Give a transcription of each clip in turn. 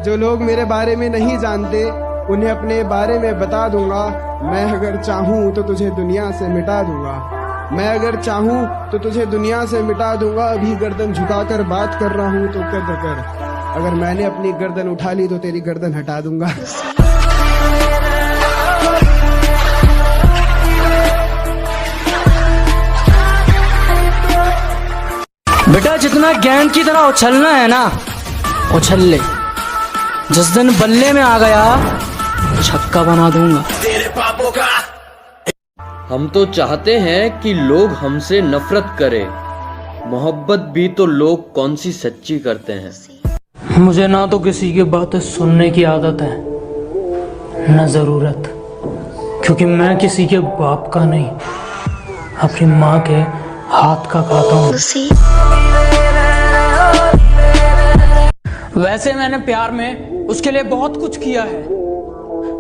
जो लोग मेरे बारे में नहीं जानते उन्हें अपने बारे में बता दूंगा। मैं अगर चाहूँ तो तुझे दुनिया से मिटा दूंगा। मैं अगर चाहूँ तो तुझे दुनिया से मिटा दूंगा। अभी गर्दन झुकाकर बात कर रहा हूँ तो कद कर। अगर मैंने अपनी गर्दन उठा ली तो तेरी गर्दन हटा दूंगा। बेटा जितना गेंद की तरह उछलना है ना, उछल ले। जिस दिन बल्ले में आ गया छक्का बना दूंगा। तेरे पापों का। हम तो चाहते हैं कि लोग हमसे नफरत करें, मोहब्बत भी तो लोग कौन सी सच्ची करते हैं। मुझे ना तो किसी की बातें सुनने की आदत है न जरूरत, क्योंकि मैं किसी के बाप का नहीं, अपनी माँ के हाथ का खाता हूँ। वैसे मैंने प्यार में उसके लिए बहुत कुछ किया है।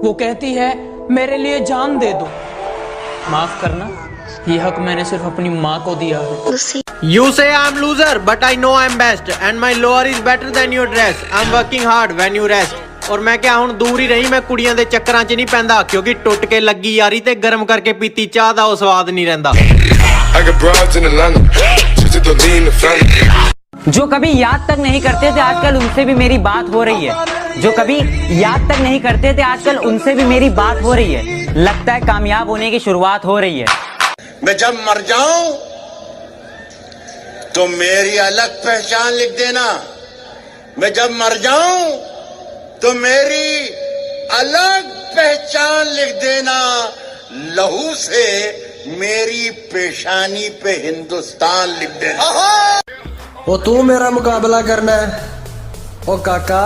वो कहती है मेरे लिए जान दे दो। माफ करना, ये हक मैंने सिर्फ अपनी माँ को दिया है। You say I'm loser, but I know I'm best, and my lower is better than your dress. I'm working hard when you rest. और मैं क्या ਹੁਣ ਦੂਰ ਹੀ ਰਹੀ, ਮੈਂ ਕੁੜੀਆਂ ਦੇ ਚੱਕਰਾਂ 'ਚ ਨਹੀਂ ਪੈਂਦਾ, ਕਿਉਂਕਿ ਟੁੱਟ ਕੇ ਲੱਗੀ ਯਾਰੀ ਤੇ ਗਰਮ ਕਰਕੇ ਪੀਤੀ ਚਾਹ ਦਾ ਉਹ ਸਵਾਦ ਨਹੀਂ ਰਹਿੰਦਾ। जो कभी याद तक नहीं करते थे आजकल उनसे भी मेरी बात हो रही है। जो कभी याद तक नहीं करते थे आजकल उनसे भी मेरी बात हो रही है। लगता है कामयाब होने की शुरुआत हो रही है। मैं जब मर जाऊं तो मेरी अलग पहचान लिख देना। मैं जब मर जाऊं तो मेरी अलग पहचान लिख देना। लहू से मेरी पेशानी पे हिंदुस्तान लिख देना। वो तू मेरा मुकाबला करना है? ओ काका,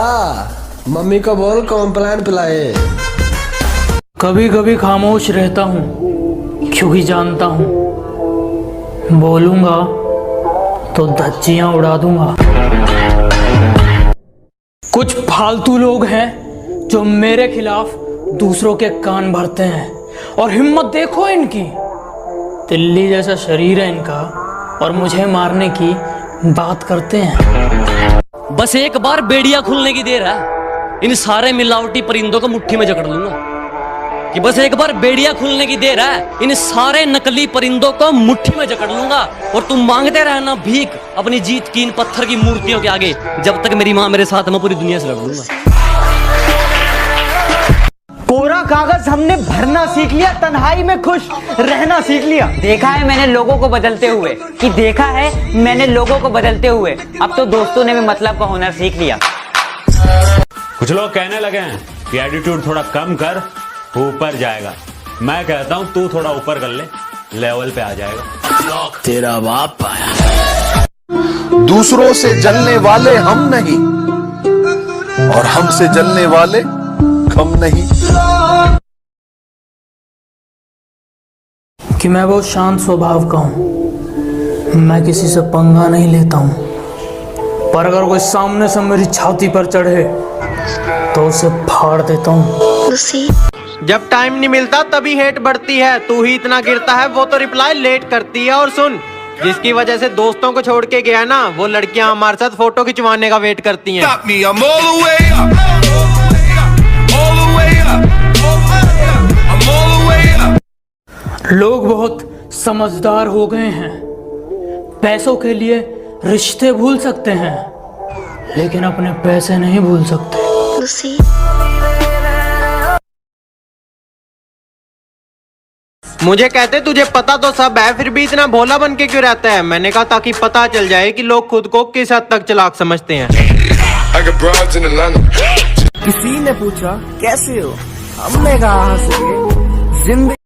मम्मी को बोल कॉम्प्लान पिलाए। कभी कभी खामोश रहता हूँ क्योंकि जानता हूँ बोलूंगा तो धज्जियां उड़ा दूंगा। कुछ फालतू लोग हैं जो मेरे खिलाफ दूसरों के कान भरते हैं, और हिम्मत देखो इनकी। तिल्ली जैसा शरीर है इनका और मुझे मारने की बात करते हैं। बस एक बार बेड़िया खुलने की देर है, इन सारे मिलावटी परिंदों को मुट्ठी में जकड़ लूंगा। कि बस एक बार बेड़िया खुलने की देर है, इन सारे नकली परिंदों को मुट्ठी में जकड़ लूंगा। और तुम मांगते रहना भीख अपनी जीत की इन पत्थर की मूर्तियों के आगे। जब तक मेरी माँ मेरे साथ, मैं पूरी दुनिया से लड़ लूंगा। कोरा कागज हमने भरना सीख लिया, तन्हाई में खुश रहना सीख लिया। देखा है मैंने लोगों को बदलते हुए, कि देखा है मैंने लोगों को बदलते हुए। अब तो दोस्तों ने भी मतलब का हुनर सीख लिया। कुछ लोग कहने लगे हैं कि एटीट्यूड थोड़ा कम कर, ऊपर जाएगा। मैं कहता हूं तू थोड़ा ऊपर कर ले, लेवल पे आ जाएगा। तेरा बाप आया। दूसरों से जलने वाले हम नहीं और हमसे जलने वाले कम नहीं। कि मैं बहुत शांत स्वभाव का हूँ, मैं किसी से पंगा नहीं लेता हूँ। पर अगर कोई सामने से मेरी छाती पर चढ़े तो उसे फाड़ देता हूँ। जब टाइम नहीं मिलता तभी हेट बढ़ती है। तू ही इतना गिरता है, वो तो रिप्लाई लेट करती है। और सुन, जिसकी वजह से दोस्तों को छोड़ के गया ना, वो लड़कियां हमारे साथ फोटो खिंचवाने का वेट करती हैं। लोग बहुत समझदार हो गए हैं। पैसों के लिए रिश्ते भूल सकते हैं, लेकिन अपने पैसे नहीं भूल सकते। मुझे कहते तुझे पता तो सब है, फिर भी इतना भोला बन के क्यों रहता है? मैंने कहा ताकि पता चल जाए कि लोग खुद को किस हद तक चालाक समझते हैं। किसी ने पूछा कैसे हो, हमने कहा हंस के जिंदगी